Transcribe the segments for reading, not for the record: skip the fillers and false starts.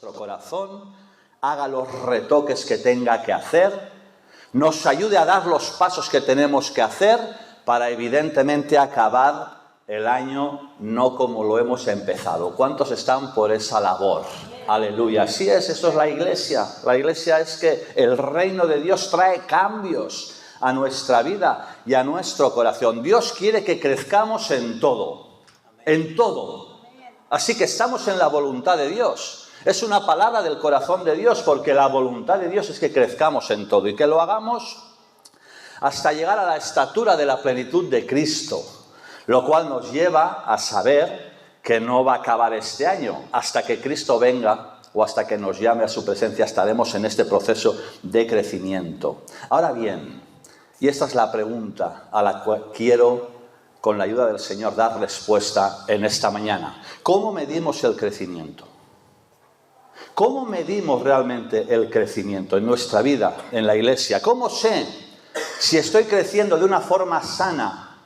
nuestro corazón, haga los retoques que tenga que hacer, nos ayude a dar los pasos que tenemos que hacer para evidentemente acabar el año no como lo hemos empezado. ¿Cuántos están por esa labor? Aleluya. Así es, esto es la iglesia. La iglesia es que el reino de Dios trae cambios a nuestra vida y a nuestro corazón. Dios quiere que crezcamos en todo. En todo. Así que estamos en la voluntad de Dios. Es una palabra del corazón de Dios, porque la voluntad de Dios es que crezcamos en todo y que lo hagamos hasta llegar a la estatura de la plenitud de Cristo, lo cual nos lleva a saber que no va a acabar este año. Hasta que Cristo venga o hasta que nos llame a su presencia estaremos en este proceso de crecimiento. Ahora bien, y esta es la pregunta a la cual quiero, con la ayuda del Señor, dar respuesta en esta mañana. ¿Cómo medimos el crecimiento? ¿Cómo medimos realmente el crecimiento en nuestra vida, en la iglesia? ¿Cómo sé si estoy creciendo de una forma sana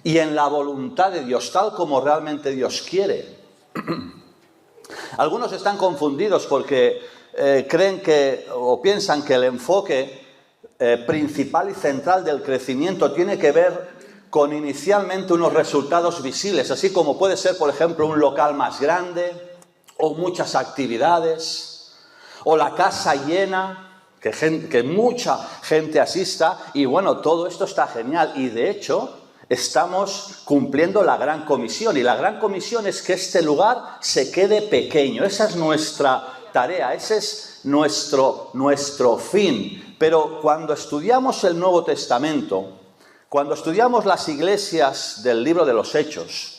y en la voluntad de Dios, tal como realmente Dios quiere? Algunos están confundidos porque creen que o piensan que el enfoque principal y central del crecimiento tiene que ver con inicialmente unos resultados visibles, así como puede ser, por ejemplo, un local más grande, o muchas actividades, o la casa llena, que mucha gente asista, y bueno, todo esto está genial, y de hecho estamos cumpliendo la gran comisión, y la gran comisión es que este lugar se quede pequeño. Esa es nuestra tarea, ese es nuestro fin. Pero cuando estudiamos el Nuevo Testamento, cuando estudiamos las iglesias del libro de los Hechos,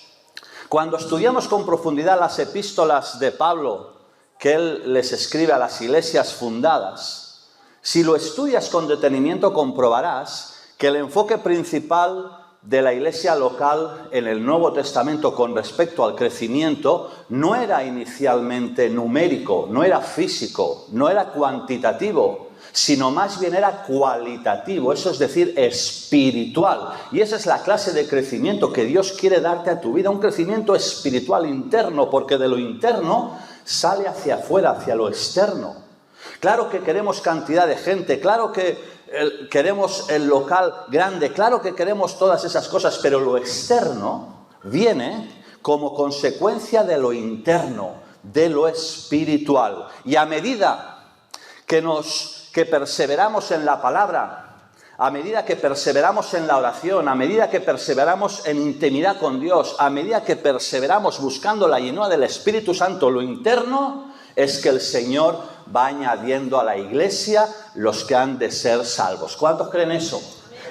cuando estudiamos con profundidad las epístolas de Pablo, que él les escribe a las iglesias fundadas, si lo estudias con detenimiento comprobarás que el enfoque principal de la iglesia local en el Nuevo Testamento con respecto al crecimiento no era inicialmente numérico, no era físico, no era cuantitativo, sino más bien era cualitativo, eso es decir, espiritual. Y esa es la clase de crecimiento que Dios quiere darte a tu vida, un crecimiento espiritual interno, porque de lo interno sale hacia afuera, hacia lo externo. Claro que queremos cantidad de gente, claro que queremos el local grande, claro que queremos todas esas cosas, pero lo externo viene como consecuencia de lo interno, de lo espiritual. Y a medida que perseveramos en la palabra, a medida que perseveramos en la oración, a medida que perseveramos en intimidad con Dios, a medida que perseveramos buscando la llenura del Espíritu Santo, lo interno es que el Señor va añadiendo a la iglesia los que han de ser salvos. ¿Cuántos creen eso?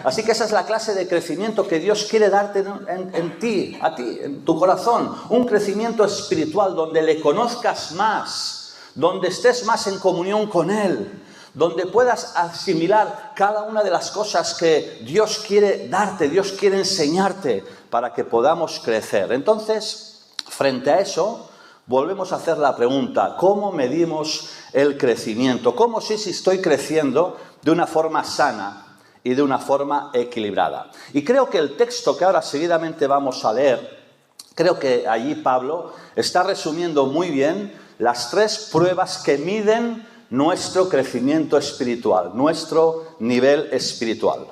Así que esa es la clase de crecimiento que Dios quiere darte en ti, a ti, en tu corazón. Un crecimiento espiritual donde le conozcas más, donde estés más en comunión con Él, donde puedas asimilar cada una de las cosas que Dios quiere darte, Dios quiere enseñarte para que podamos crecer. Entonces, frente a eso, volvemos a hacer la pregunta, ¿cómo medimos el crecimiento? ¿Cómo sé si estoy creciendo de una forma sana y de una forma equilibrada? Y creo que el texto que ahora seguidamente vamos a leer, creo que allí Pablo está resumiendo muy bien las tres pruebas que miden nuestro crecimiento espiritual, nuestro nivel espiritual.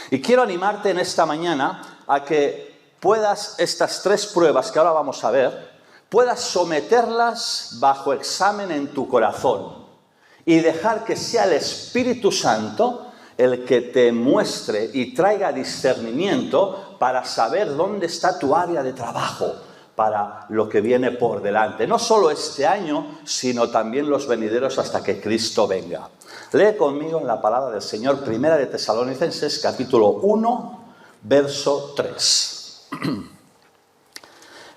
Y quiero animarte en esta mañana a que puedas estas tres pruebas que ahora vamos a ver, puedas someterlas bajo examen en tu corazón y dejar que sea el Espíritu Santo el que te muestre y traiga discernimiento para saber dónde está tu área de trabajo para lo que viene por delante. No solo este año, sino también los venideros hasta que Cristo venga. Lee conmigo en la palabra del Señor, Primera de Tesalonicenses, capítulo 1, verso 3.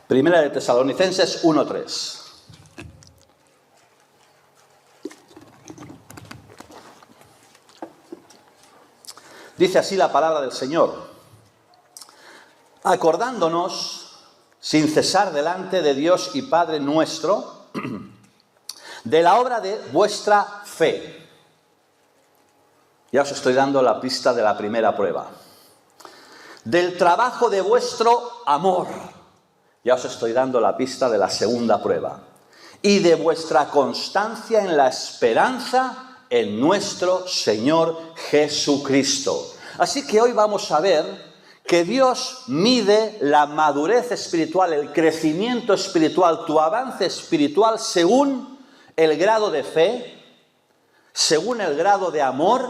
Primera de Tesalonicenses 1, 3. Dice así la palabra del Señor: acordándonos sin cesar delante de Dios y Padre nuestro de la obra de vuestra fe. Ya os estoy dando la pista de la primera prueba. Del trabajo de vuestro amor. Ya os estoy dando la pista de la segunda prueba. y de vuestra constancia en la esperanza en nuestro Señor Jesucristo. Así que hoy vamos a ver que Dios mide la madurez espiritual, el crecimiento espiritual, tu avance espiritual según el grado de fe, según el grado de amor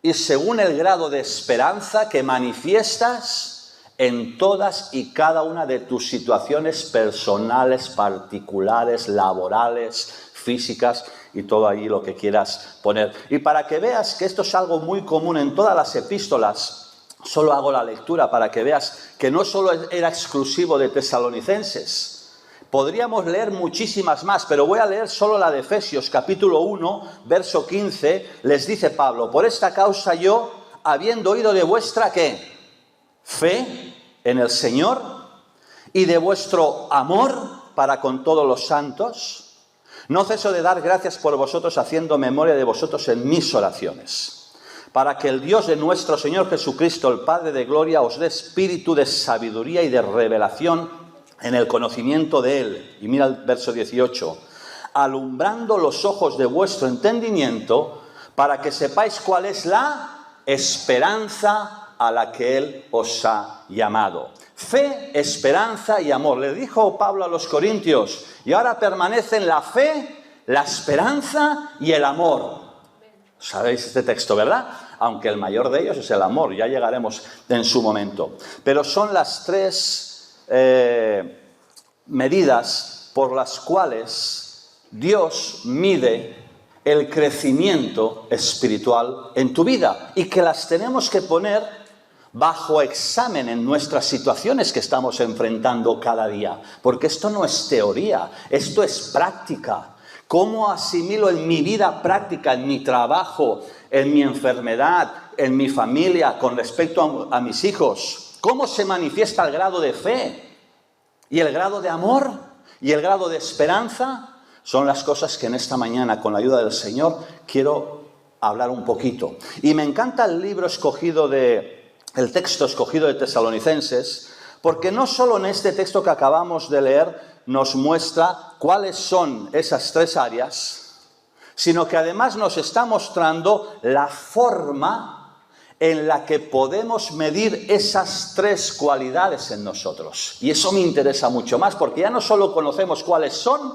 y según el grado de esperanza que manifiestas en todas y cada una de tus situaciones personales, particulares, laborales, físicas y todo ahí lo que quieras poner. Y para que veas que esto es algo muy común en todas las epístolas, solo hago la lectura para que veas que no solo era exclusivo de Tesalonicenses. Podríamos leer muchísimas más, pero voy a leer solo la de Efesios, capítulo 1, verso 15. Les dice Pablo: por esta causa yo, habiendo oído de vuestra, ¿qué? Fe en el Señor y de vuestro amor para con todos los santos, no ceso de dar gracias por vosotros, haciendo memoria de vosotros en mis oraciones, para que el Dios de nuestro Señor Jesucristo, el Padre de gloria, os dé espíritu de sabiduría y de revelación en el conocimiento de Él. Y mira el verso 18. Alumbrando los ojos de vuestro entendimiento, para que sepáis cuál es la esperanza a la que Él os ha llamado. Fe, esperanza y amor. Le dijo Pablo a los corintios, y ahora permanecen la fe, la esperanza y el amor. Sabéis este texto, ¿verdad? Aunque el mayor de ellos es el amor, ya llegaremos en su momento. Pero son las tres medidas por las cuales Dios mide el crecimiento espiritual en tu vida y que las tenemos que poner bajo examen en nuestras situaciones que estamos enfrentando cada día. Porque esto no es teoría, esto es práctica. ¿Cómo asimilo en mi vida práctica, en mi trabajo, en mi enfermedad, en mi familia, con respecto a mis hijos? ¿Cómo se manifiesta el grado de fe? ¿Y el grado de amor? ¿Y el grado de esperanza? Son las cosas que en esta mañana, con la ayuda del Señor, quiero hablar un poquito. Y me encanta el texto escogido de Tesalonicenses, porque no solo en este texto que acabamos de leer nos muestra cuáles son esas tres áreas, sino que además nos está mostrando la forma en la que podemos medir esas tres cualidades en nosotros. Y eso me interesa mucho más, porque ya no solo conocemos cuáles son,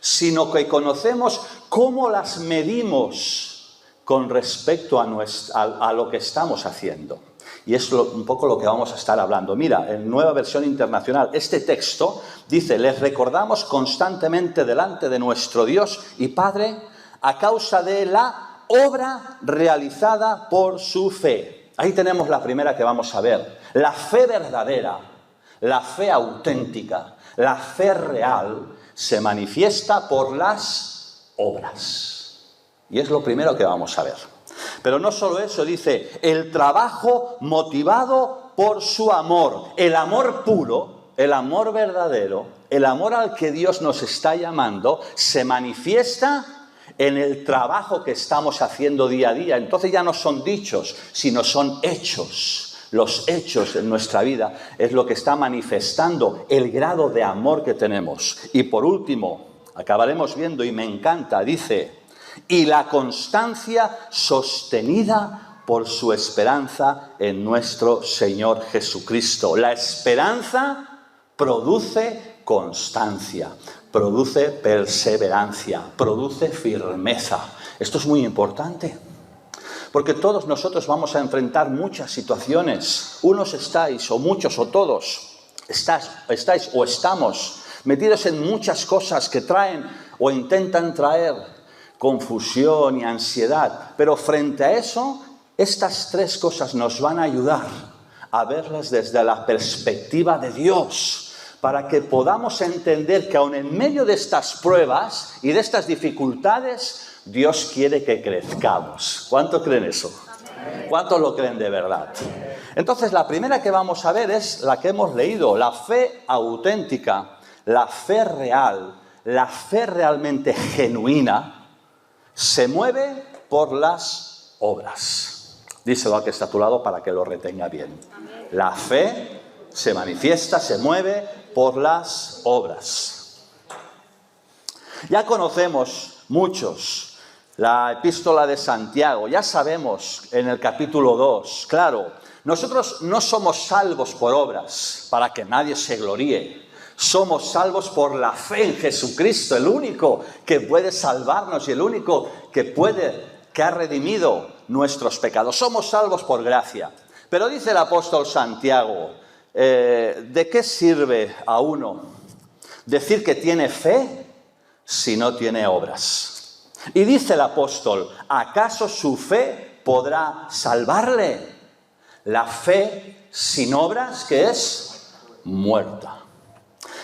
sino que conocemos cómo las medimos con respecto a lo que estamos haciendo. Y es un poco lo que vamos a estar hablando. Mira, en Nueva Versión Internacional, este texto dice: les recordamos constantemente delante de nuestro Dios y Padre a causa de la obra realizada por su fe. Ahí tenemos la primera que vamos a ver. La fe verdadera, la fe auténtica, la fe real se manifiesta por las obras. Y es lo primero que vamos a ver. Pero no solo eso, dice, el trabajo motivado por su amor. El amor puro, el amor verdadero, el amor al que Dios nos está llamando, se manifiesta en el trabajo que estamos haciendo día a día. Entonces ya no son dichos, sino son hechos. Los hechos en nuestra vida es lo que está manifestando el grado de amor que tenemos. Y por último, acabaremos viendo, y me encanta, dice: y la constancia sostenida por su esperanza en nuestro Señor Jesucristo. La esperanza produce constancia, produce perseverancia, produce firmeza. Esto es muy importante, porque todos nosotros vamos a enfrentar muchas situaciones. Unos estáis, o muchos, o todos, estáis o estamos metidos en muchas cosas que traen o intentan traer confusión y ansiedad. Pero frente a eso, estas tres cosas nos van a ayudar a verlas desde la perspectiva de Dios, para que podamos entender que aun en medio de estas pruebas y de estas dificultades, Dios quiere que crezcamos. ¿Cuántos creen eso? ¿Cuántos lo creen de verdad? Entonces, la primera que vamos a ver es la que hemos leído: la fe auténtica, la fe real, la fe realmente genuina, se mueve por las obras. Díselo al que está a tu lado para que lo retenga bien. La fe se manifiesta, se mueve por las obras. Ya conocemos muchos la epístola de Santiago, ya sabemos en el capítulo 2, claro, nosotros no somos salvos por obras para que nadie se gloríe. Somos salvos por la fe en Jesucristo, el único que puede salvarnos y el único que ha redimido nuestros pecados. Somos salvos por gracia. Pero dice el apóstol Santiago, ¿de qué sirve a uno decir que tiene fe si no tiene obras? Y dice el apóstol, ¿acaso su fe podrá salvarle? La fe sin obras, ¿qué es? Muerta.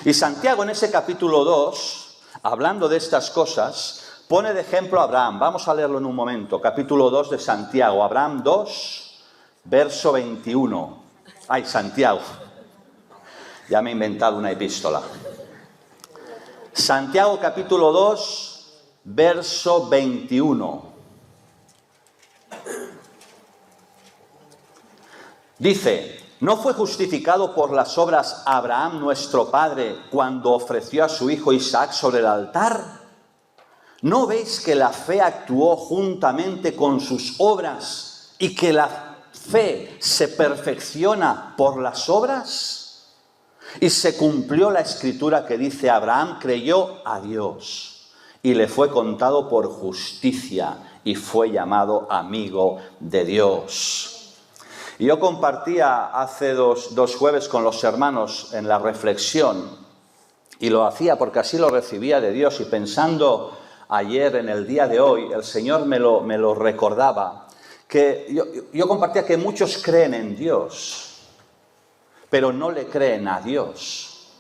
Y Santiago en ese capítulo 2, hablando de estas cosas, pone de ejemplo a Abraham. Vamos a leerlo en un momento. Capítulo 2 de Santiago. Abraham 2, verso 21. Ay, Santiago. Ya me he inventado una epístola. Santiago capítulo 2, verso 21. Dice, ¿no fue justificado por las obras Abraham nuestro padre cuando ofreció a su hijo Isaac sobre el altar? ¿No veis que la fe actuó juntamente con sus obras y que la fe se perfecciona por las obras? Y se cumplió la escritura que dice, Abraham creyó a Dios y le fue contado por justicia y fue llamado amigo de Dios. Y yo compartía hace dos jueves con los hermanos en la reflexión y lo hacía porque así lo recibía de Dios y pensando ayer en el día de hoy, el Señor me lo recordaba, que yo compartía que muchos creen en Dios, pero no le creen a Dios.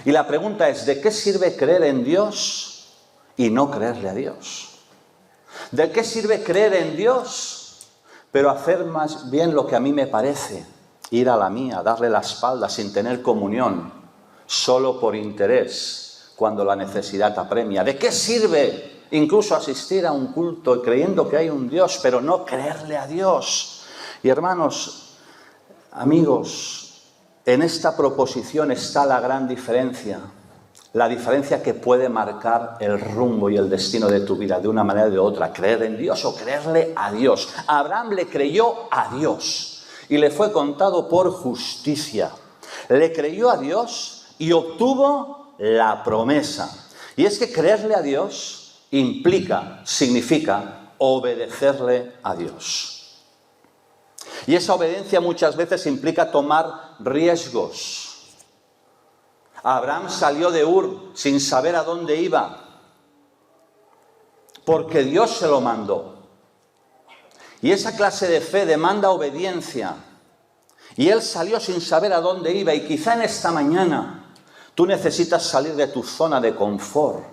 Y la pregunta es, ¿de qué sirve creer en Dios y no creerle a Dios? ¿De qué sirve creer en Dios pero hacer más bien lo que a mí me parece, ir a la mía, darle la espalda sin tener comunión, solo por interés, cuando la necesidad apremia? ¿De qué sirve incluso asistir a un culto creyendo que hay un Dios, pero no creerle a Dios? Y hermanos, amigos, en esta proposición está la gran diferencia. La diferencia que puede marcar el rumbo y el destino de tu vida de una manera o de otra. Creer en Dios o creerle a Dios. Abraham le creyó a Dios y le fue contado por justicia. Le creyó a Dios y obtuvo la promesa. Y es que creerle a Dios significa obedecerle a Dios. Y esa obediencia muchas veces implica tomar riesgos. Abraham salió de Ur sin saber a dónde iba, porque Dios se lo mandó. Y esa clase de fe demanda obediencia. Y él salió sin saber a dónde iba. Y quizá en esta mañana tú necesitas salir de tu zona de confort,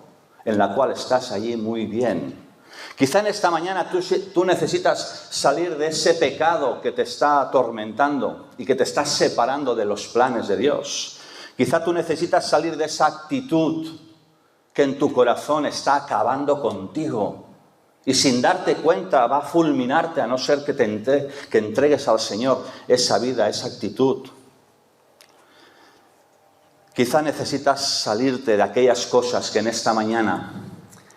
en la cual estás allí muy bien. Quizá en esta mañana tú necesitas salir de ese pecado que te está atormentando y que te está separando de los planes de Dios. Quizá tú necesitas salir de esa actitud que en tu corazón está acabando contigo y sin darte cuenta va a fulminarte a no ser que entregues al Señor esa vida, esa actitud. Quizá necesitas salirte de aquellas cosas que en esta mañana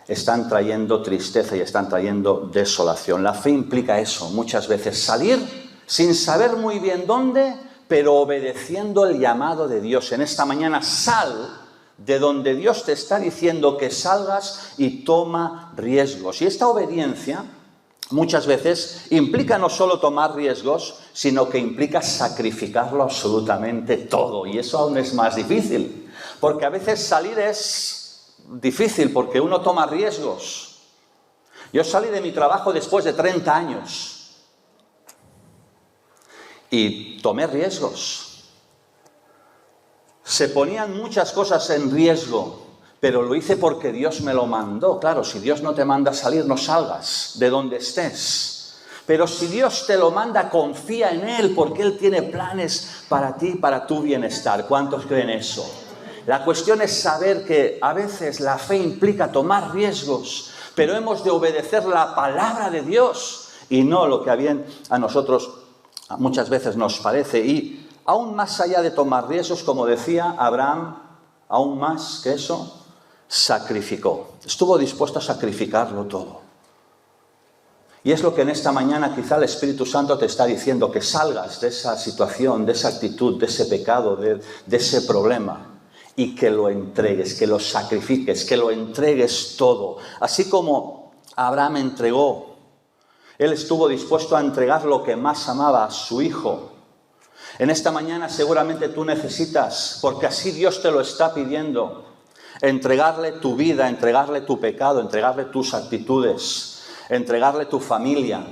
están trayendo tristeza y están trayendo desolación. La fe implica eso, muchas veces salir sin saber muy bien dónde, pero obedeciendo el llamado de Dios. En esta mañana sal de donde Dios te está diciendo que salgas y toma riesgos. Y esta obediencia muchas veces implica no solo tomar riesgos, sino que implica sacrificarlo absolutamente todo. Y eso aún es más difícil, porque a veces salir es difícil porque uno toma riesgos. Yo salí de mi trabajo después de 30 años. Y tomé riesgos. Se ponían muchas cosas en riesgo, pero lo hice porque Dios me lo mandó. Claro, si Dios no te manda salir, no salgas de donde estés. Pero si Dios te lo manda, confía en Él, porque Él tiene planes para ti, para tu bienestar. ¿Cuántos creen eso? La cuestión es saber que a veces la fe implica tomar riesgos, pero hemos de obedecer la palabra de Dios y no lo que a nosotros muchas veces nos parece. Y aún más allá de tomar riesgos, como decía Abraham, aún más que eso, sacrificó. Estuvo dispuesto a sacrificarlo todo. Y es lo que en esta mañana quizá el Espíritu Santo te está diciendo, que salgas de esa situación, de esa actitud, de ese pecado, de ese problema, y que lo entregues, que lo sacrifiques, que lo entregues todo. Así como Abraham entregó, él estuvo dispuesto a entregar lo que más amaba, a su hijo. En esta mañana seguramente tú necesitas, porque así Dios te lo está pidiendo, entregarle tu vida, entregarle tu pecado, entregarle tus actitudes, entregarle tu familia,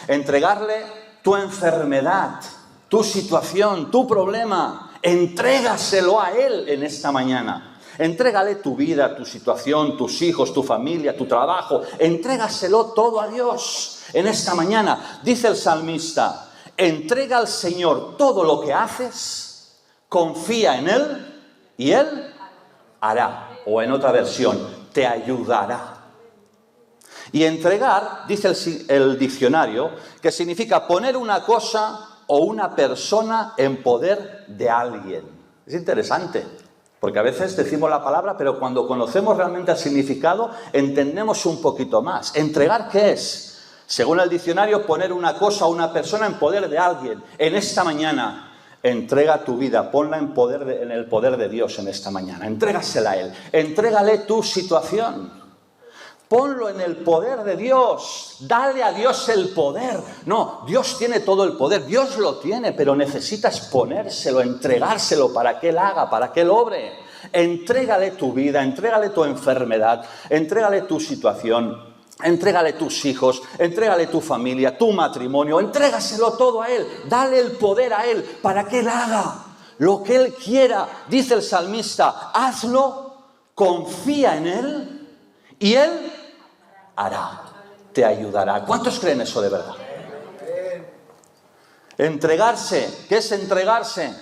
entregarle tu enfermedad, tu situación, tu problema. Entrégaselo a Él en esta mañana. Entrégale tu vida, tu situación, tus hijos, tu familia, tu trabajo. Entrégaselo todo a Dios en esta mañana. Dice el salmista, entrega al Señor todo lo que haces, confía en Él y Él hará. O en otra versión, te ayudará. Y entregar, dice el diccionario, que significa poner una cosa o una persona en poder de alguien. Es interesante, porque a veces decimos la palabra, pero cuando conocemos realmente el significado, entendemos un poquito más. ¿Entregar qué es? Según el diccionario, poner una cosa o una persona en poder de alguien. En esta mañana, entrega tu vida, ponla en el poder de Dios en esta mañana. Entrégasela a Él. Entrégale tu situación. Ponlo en el poder de Dios. Dale a Dios el poder. No, Dios tiene todo el poder. Dios lo tiene, pero necesitas ponérselo, entregárselo para que Él haga, para que Él obre. Entrégale tu vida, entrégale tu enfermedad, entrégale tu situación, entrégale tus hijos, entrégale tu familia, tu matrimonio. Entrégaselo todo a Él. Dale el poder a Él para que Él haga lo que Él quiera. Dice el salmista, hazlo, confía en Él y Él hará, te ayudará. ¿Cuántos creen eso de verdad? Entregarse, ¿qué es entregarse?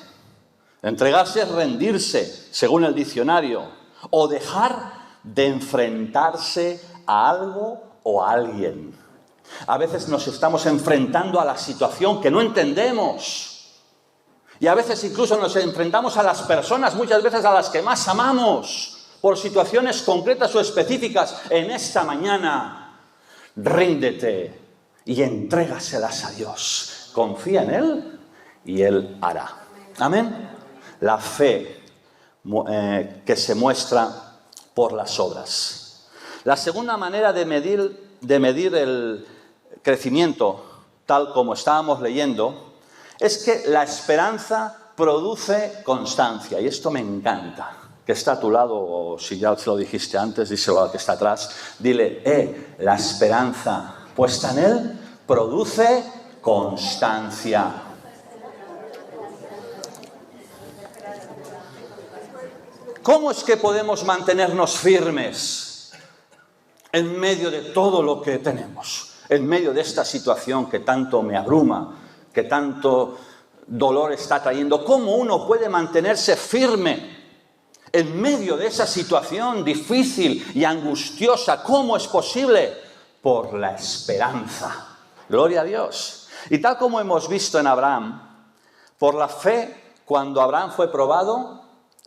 Entregarse es rendirse, según el diccionario, o dejar de enfrentarse a algo o a alguien. A veces nos estamos enfrentando a la situación que no entendemos. Y a veces incluso nos enfrentamos a las personas, muchas veces a las que más amamos, por situaciones concretas o específicas. En esta mañana, ríndete y entrégaselas a Dios. Confía en Él y Él hará. Amén. La fe que se muestra por las obras. La segunda manera de medir el crecimiento, tal como estábamos leyendo, es que la esperanza produce constancia. Y esto me encanta. Que está a tu lado, o si ya te lo dijiste antes, díselo al que está atrás, dile, la esperanza puesta en Él produce constancia. ¿Cómo es que podemos mantenernos firmes en medio de todo lo que tenemos? En medio de esta situación que tanto me abruma, que tanto dolor está trayendo. ¿Cómo uno puede mantenerse firme en medio de esa situación difícil y angustiosa? ¿Cómo es posible? Por la esperanza. Gloria a Dios. Y tal como hemos visto en Abraham, por la fe, cuando Abraham fue probado,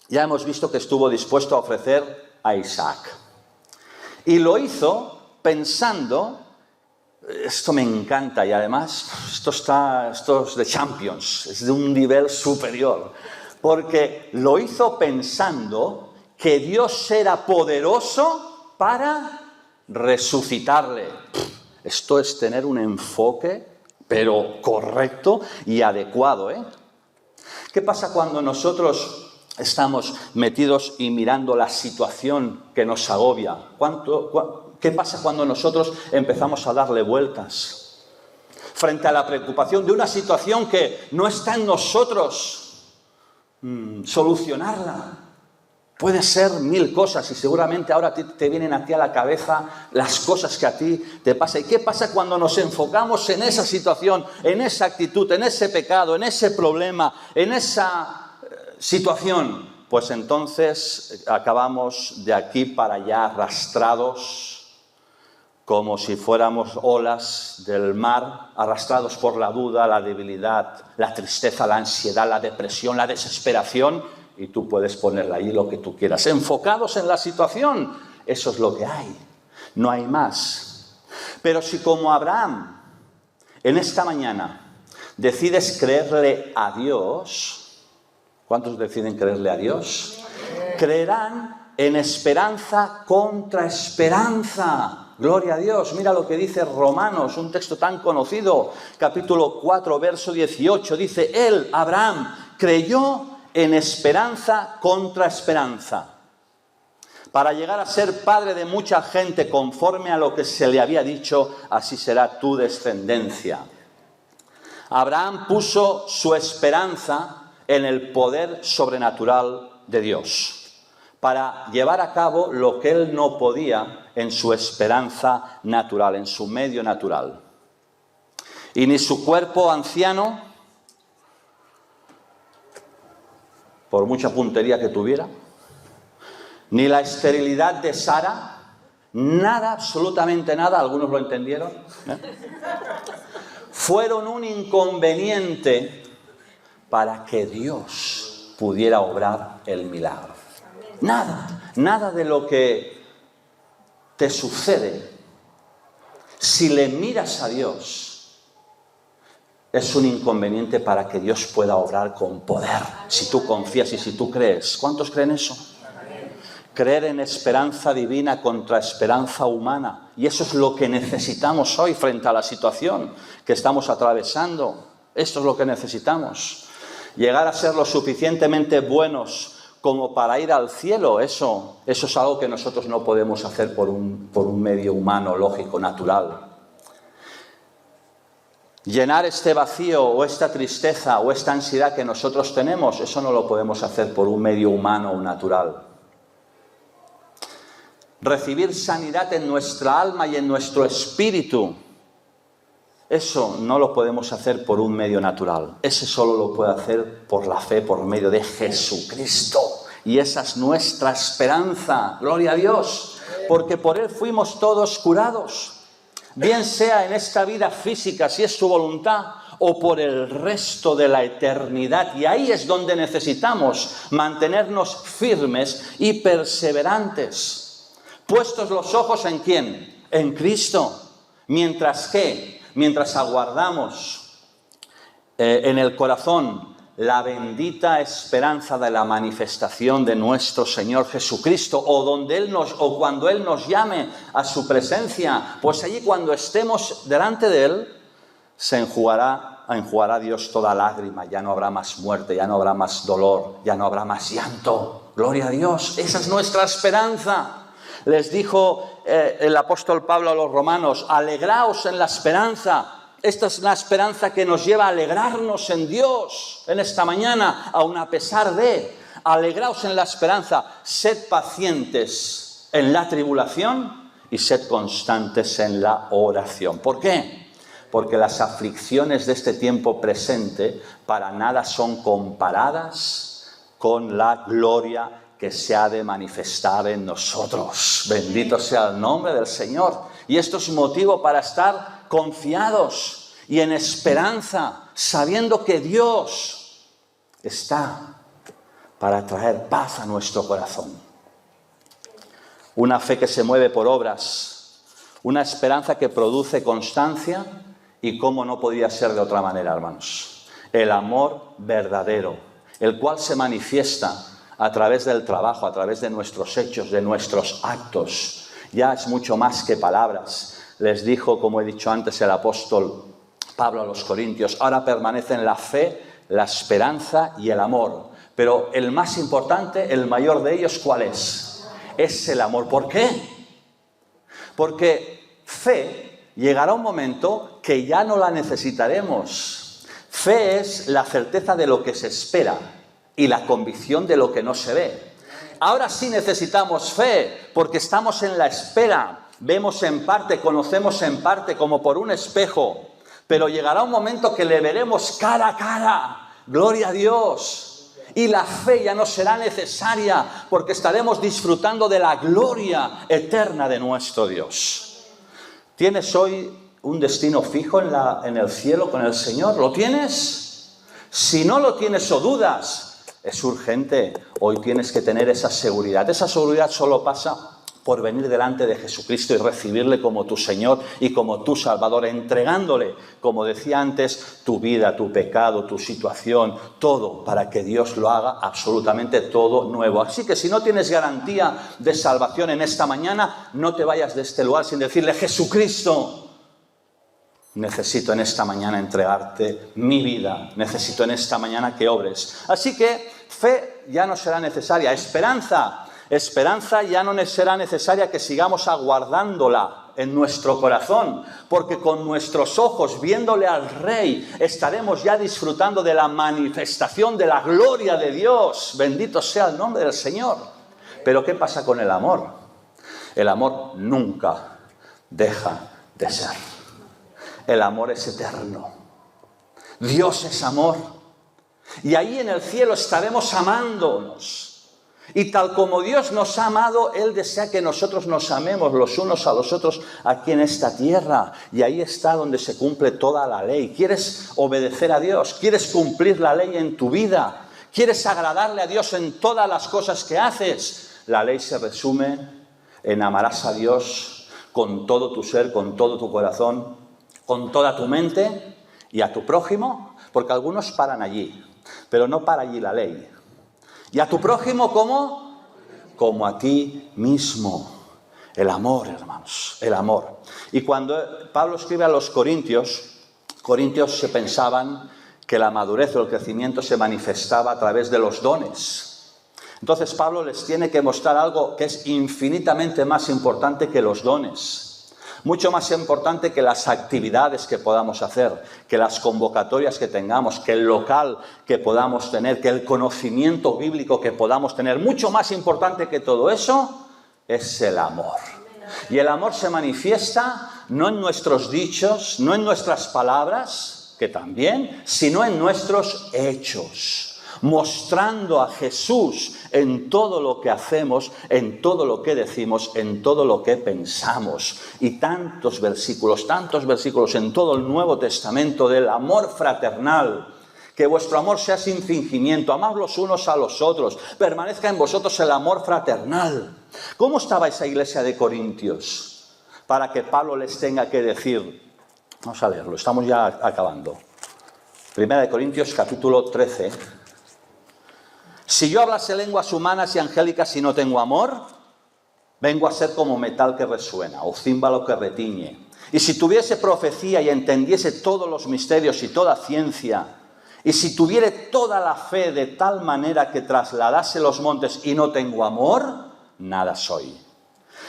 ya hemos visto que estuvo dispuesto a ofrecer a Isaac. Y lo hizo pensando, esto me encanta y además esto es de Champions, es de un nivel superior. Porque lo hizo pensando que Dios era poderoso para resucitarle. Esto es tener un enfoque, pero correcto y adecuado, ¿eh? ¿Qué pasa cuando nosotros estamos metidos y mirando la situación que nos agobia? ¿Qué pasa cuando nosotros empezamos a darle vueltas frente a la preocupación de una situación que no está en nosotros solucionarla? Puede ser 1000 cosas y seguramente ahora te vienen a ti a la cabeza las cosas que a ti te pasan. ¿Y qué pasa cuando nos enfocamos en esa situación, en esa actitud, en ese pecado, en ese problema, en esa situación? Pues entonces acabamos de aquí para allá arrastrados como si fuéramos olas del mar, arrastrados por la duda, la debilidad, la tristeza, la ansiedad, la depresión, la desesperación, y tú puedes ponerle ahí lo que tú quieras. Enfocados en la situación, eso es lo que hay. No hay más. Pero si como Abraham, en esta mañana, decides creerle a Dios, ¿cuántos deciden creerle a Dios? Creerán en esperanza contra esperanza. Gloria a Dios. Mira lo que dice Romanos, un texto tan conocido, capítulo 4, verso 18. Dice, él, Abraham, creyó en esperanza contra esperanza, para llegar a ser padre de mucha gente, conforme a lo que se le había dicho, así será tu descendencia. Abraham puso su esperanza en el poder sobrenatural de Dios, para llevar a cabo lo que él no podía en su esperanza natural, en su medio natural. Y ni su cuerpo anciano, por mucha puntería que tuviera, ni la esterilidad de Sara, nada, absolutamente nada, algunos lo entendieron, fueron un inconveniente para que Dios pudiera obrar el milagro. Nada de lo que te sucede, si le miras a Dios, es un inconveniente para que Dios pueda obrar con poder, si tú confías y si tú crees. ¿Cuántos creen eso? Creer en esperanza divina contra esperanza humana. Y eso es lo que necesitamos hoy frente a la situación que estamos atravesando. Esto es lo que necesitamos. Llegar a ser lo suficientemente buenos como para ir al cielo, eso es algo que nosotros no podemos hacer por un medio humano, lógico, natural. Llenar este vacío o esta tristeza o esta ansiedad que nosotros tenemos, eso no lo podemos hacer por un medio humano o natural. Recibir sanidad en nuestra alma y en nuestro espíritu, eso no lo podemos hacer por un medio natural. Ese solo lo puede hacer por la fe, por medio de Jesucristo. Y esa es nuestra esperanza. Gloria a Dios. Porque por Él fuimos todos curados. Bien sea en esta vida física, si es su voluntad, o por el resto de la eternidad. Y ahí es donde necesitamos mantenernos firmes y perseverantes. Puestos los ojos ¿en quién? En Cristo. Mientras aguardamos en el corazón la bendita esperanza de la manifestación de nuestro Señor Jesucristo, o cuando Él nos llame a su presencia, pues allí cuando estemos delante de Él, se enjugará Dios toda lágrima, ya no habrá más muerte, ya no habrá más dolor, ya no habrá más llanto. Gloria a Dios, esa es nuestra esperanza. Les dijo el apóstol Pablo a los romanos, alegraos en la esperanza. Esta es la esperanza que nos lleva a alegrarnos en Dios en esta mañana, aun a pesar de. Alegraos en la esperanza, sed pacientes en la tribulación y sed constantes en la oración. ¿Por qué? Porque las aflicciones de este tiempo presente para nada son comparadas con la gloria que se ha de manifestar en nosotros. Bendito sea el nombre del Señor. Y esto es motivo para estar confiados y en esperanza, sabiendo que Dios está para traer paz a nuestro corazón. Una fe que se mueve por obras, una esperanza que produce constancia y cómo no podía ser de otra manera, hermanos. El amor verdadero, el cual se manifiesta a través del trabajo, a través de nuestros hechos, de nuestros actos. Ya es mucho más que palabras. Les dijo, como he dicho antes, el apóstol Pablo a los Corintios, ahora permanecen la fe, la esperanza y el amor. Pero el más importante, el mayor de ellos, ¿cuál es? Es el amor. ¿Por qué? Porque fe llegará un momento que ya no la necesitaremos. Fe es la certeza de lo que se espera y la convicción de lo que no se ve. Ahora sí necesitamos fe, porque estamos en la espera. Vemos en parte, conocemos en parte, como por un espejo. Pero llegará un momento que le veremos cara a cara. Gloria a Dios. Y la fe ya no será necesaria, porque estaremos disfrutando de la gloria eterna de nuestro Dios. ¿Tienes hoy un destino fijo en el cielo con el Señor? ¿Lo tienes? Si no lo tienes o dudas, Es urgente. Hoy tienes que tener esa seguridad. Esa seguridad solo pasa por venir delante de Jesucristo y recibirle como tu Señor y como tu Salvador, entregándole, como decía antes, tu vida, tu pecado, tu situación, todo, para que Dios lo haga absolutamente todo nuevo. Así que si no tienes garantía de salvación en esta mañana, no te vayas de este lugar sin decirle: Jesucristo, necesito en esta mañana entregarte mi vida, necesito en esta mañana que obres. Así que fe ya no será necesaria, Esperanza ya no será necesaria que sigamos aguardándola en nuestro corazón, porque con nuestros ojos, viéndole al Rey, estaremos ya disfrutando de la manifestación de la gloria de Dios. Bendito sea el nombre del Señor. Pero ¿qué pasa con el amor? El amor nunca deja de ser. El amor es eterno. Dios es amor. Y ahí en el cielo estaremos amándonos. Y tal como Dios nos ha amado, Él desea que nosotros nos amemos los unos a los otros aquí en esta tierra. Y ahí está donde se cumple toda la ley. ¿Quieres obedecer a Dios? ¿Quieres cumplir la ley en tu vida? ¿Quieres agradarle a Dios en todas las cosas que haces? La ley se resume en amarás a Dios con todo tu ser, con todo tu corazón, con toda tu mente, y a tu prójimo, porque algunos paran allí, pero no para allí la ley. Y a tu prójimo, ¿cómo? Como a ti mismo. El amor, hermanos, el amor. Y cuando Pablo escribe a los corintios se pensaban que la madurez o el crecimiento se manifestaba a través de los dones. Entonces Pablo les tiene que mostrar algo que es infinitamente más importante que los dones. Mucho más importante que las actividades que podamos hacer, que las convocatorias que tengamos, que el local que podamos tener, que el conocimiento bíblico que podamos tener. Mucho más importante que todo eso es el amor. Y el amor se manifiesta no en nuestros dichos, no en nuestras palabras, que también, sino en nuestros hechos. Mostrando a Jesús en todo lo que hacemos, en todo lo que decimos, en todo lo que pensamos. Y tantos versículos en todo el Nuevo Testamento del amor fraternal. Que vuestro amor sea sin fingimiento, amad los unos a los otros, permanezca en vosotros el amor fraternal. ¿Cómo estaba esa iglesia de Corintios? Para que Pablo les tenga que decir, vamos a leerlo, estamos ya acabando. Primera de Corintios capítulo 13. Si yo hablase lenguas humanas y angélicas y no tengo amor, vengo a ser como metal que resuena o címbalo que retiñe. Y si tuviese profecía y entendiese todos los misterios y toda ciencia, y si tuviere toda la fe de tal manera que trasladase los montes y no tengo amor, nada soy.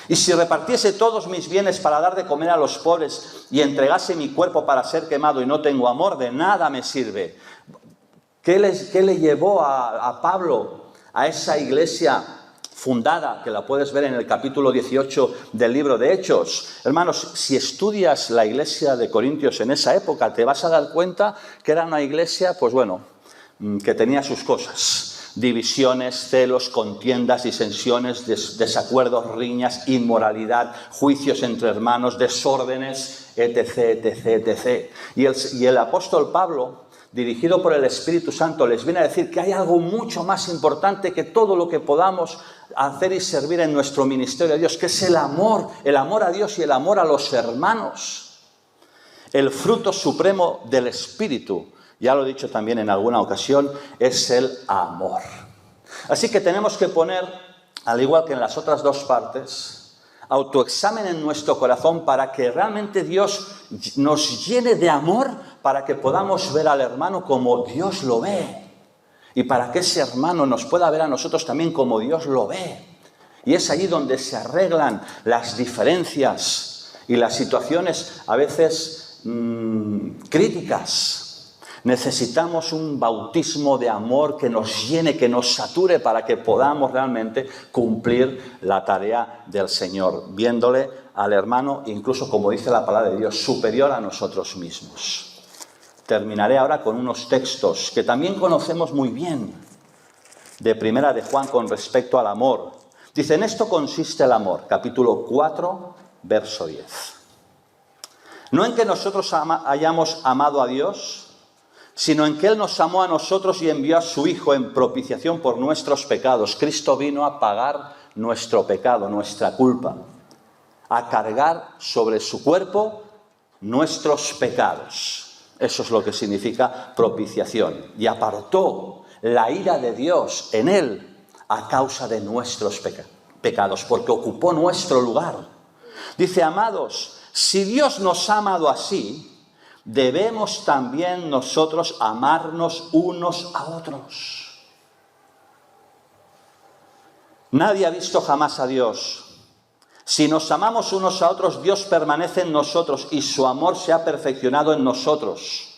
Y si repartiese todos mis bienes para dar de comer a los pobres y entregase mi cuerpo para ser quemado y no tengo amor, de nada me sirve. ¿Qué le llevó a Pablo a esa iglesia fundada, que la puedes ver en el capítulo 18 del libro de Hechos? Hermanos, si estudias la iglesia de Corintios en esa época, te vas a dar cuenta que era una iglesia, pues bueno, que tenía sus cosas. Divisiones, celos, contiendas, disensiones, desacuerdos, riñas, inmoralidad, juicios entre hermanos, desórdenes, etc., etc., etc. Y el apóstol Pablo, dirigido por el Espíritu Santo, les viene a decir que hay algo mucho más importante que todo lo que podamos hacer y servir en nuestro ministerio a Dios, que es el amor a Dios y el amor a los hermanos. El fruto supremo del Espíritu, ya lo he dicho también en alguna ocasión, es el amor. Así que tenemos que poner, al igual que en las otras dos partes, autoexamen en nuestro corazón para que realmente Dios nos llene de amor, para que podamos ver al hermano como Dios lo ve y para que ese hermano nos pueda ver a nosotros también como Dios lo ve. Y es allí donde se arreglan las diferencias y las situaciones a veces críticas. Necesitamos un bautismo de amor que nos llene, que nos sature para que podamos realmente cumplir la tarea del Señor, viéndole al hermano, incluso como dice la palabra de Dios, superior a nosotros mismos. Terminaré ahora con unos textos que también conocemos muy bien, de Primera de Juan con respecto al amor. Dice, en esto consiste el amor, capítulo 4, verso 10. No en que nosotros hayamos amado a Dios, sino en que Él nos amó a nosotros y envió a su Hijo en propiciación por nuestros pecados. Cristo vino a pagar nuestro pecado, nuestra culpa, a cargar sobre su cuerpo nuestros pecados. Eso es lo que significa propiciación. Y apartó la ira de Dios en Él a causa de nuestros pecados, porque ocupó nuestro lugar. Dice, amados, si Dios nos ha amado así, debemos también nosotros amarnos unos a otros. Nadie ha visto jamás a Dios. Si nos amamos unos a otros, Dios permanece en nosotros y su amor se ha perfeccionado en nosotros.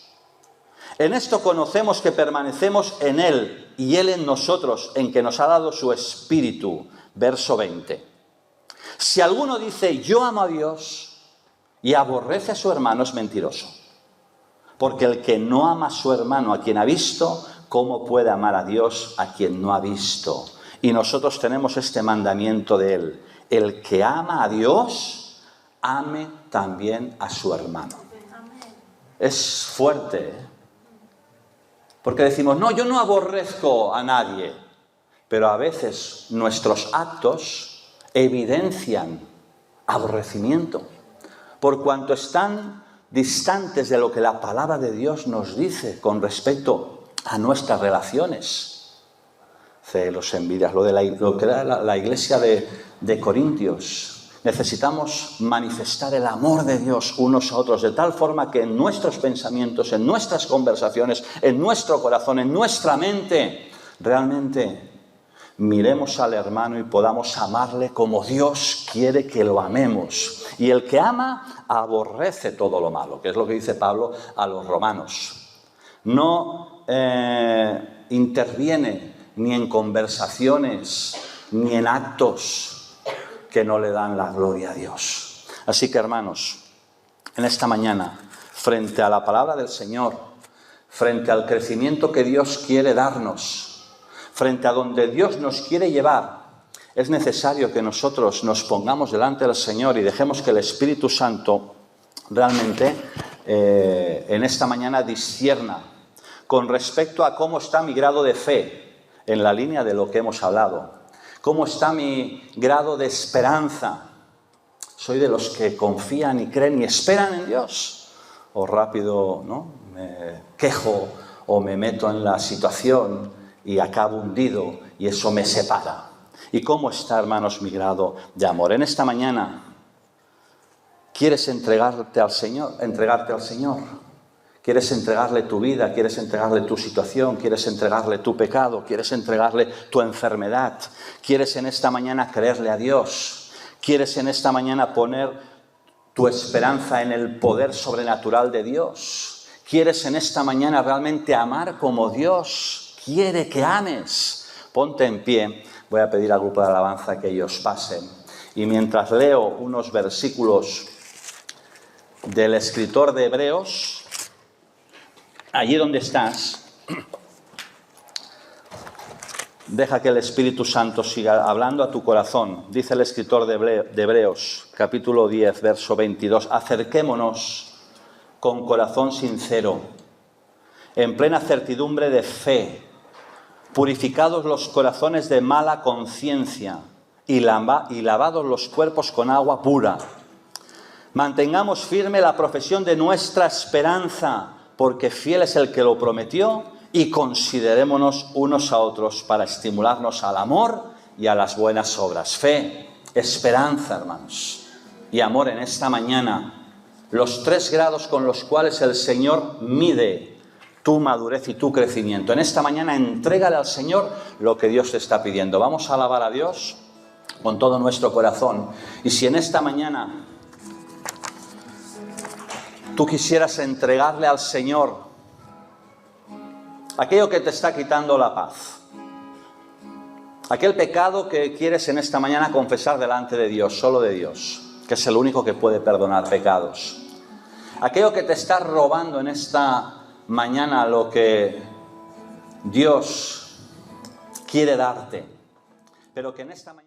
En esto conocemos que permanecemos en Él y Él en nosotros, en que nos ha dado su Espíritu. Verso 20. Si alguno dice, yo amo a Dios y aborrece a su hermano, es mentiroso. Porque el que no ama a su hermano, a quien ha visto, ¿cómo puede amar a Dios a quien no ha visto? Y nosotros tenemos este mandamiento de Él. El que ama a Dios, ame también a su hermano. Es fuerte, ¿eh? Porque decimos, no, yo no aborrezco a nadie. Pero a veces nuestros actos evidencian aborrecimiento, por cuanto están distantes de lo que la palabra de Dios nos dice con respecto a nuestras relaciones. Celos, envidias, lo que era la iglesia de Corintios. Necesitamos manifestar el amor de Dios unos a otros, de tal forma que en nuestros pensamientos, en nuestras conversaciones, en nuestro corazón, en nuestra mente, realmente miremos al hermano y podamos amarle como Dios quiere que lo amemos. Y el que ama aborrece todo lo malo, que es lo que dice Pablo a los romanos. No interviene ni en conversaciones, ni en actos que no le dan la gloria a Dios. Así que, hermanos, en esta mañana, frente a la palabra del Señor, frente al crecimiento que Dios quiere darnos, frente a donde Dios nos quiere llevar, es necesario que nosotros nos pongamos delante del Señor y dejemos que el Espíritu Santo realmente en esta mañana discierna con respecto a cómo está mi grado de fe en la línea de lo que hemos hablado. ¿Cómo está mi grado de esperanza? ¿Soy de los que confían y creen y esperan en Dios? ¿O rápido, ¿no?, me quejo o me meto en la situación y acabo hundido y eso me separa? ¿Y cómo está, hermanos, mi grado de amor? En esta mañana, ¿quieres entregarte al Señor? ¿Quieres entregarle tu vida? ¿Quieres entregarle tu situación? ¿Quieres entregarle tu pecado? ¿Quieres entregarle tu enfermedad? ¿Quieres en esta mañana creerle a Dios? ¿Quieres en esta mañana poner tu esperanza en el poder sobrenatural de Dios? ¿Quieres en esta mañana realmente amar como Dios quiere que ames? Ponte en pie. Voy a pedir al grupo de alabanza que ellos pasen. Y mientras leo unos versículos del escritor de Hebreos, allí donde estás, deja que el Espíritu Santo siga hablando a tu corazón. Dice el escritor de Hebreos, capítulo 10, verso 22, acerquémonos con corazón sincero, en plena certidumbre de fe, purificados los corazones de mala conciencia y lavados los cuerpos con agua pura. Mantengamos firme la profesión de nuestra esperanza, porque fiel es el que lo prometió, y considerémonos unos a otros para estimularnos al amor y a las buenas obras. Fe, esperanza, hermanos, y amor en esta mañana. Los 3 grados con los cuales el Señor mide tu madurez y tu crecimiento. En esta mañana entrégale al Señor lo que Dios te está pidiendo. Vamos a alabar a Dios con todo nuestro corazón. Y si en esta mañana tú quisieras entregarle al Señor aquello que te está quitando la paz, aquel pecado que quieres en esta mañana confesar delante de Dios, solo de Dios, que es el único que puede perdonar pecados, aquello que te está robando en esta mañana lo que Dios quiere darte, pero que en esta mañana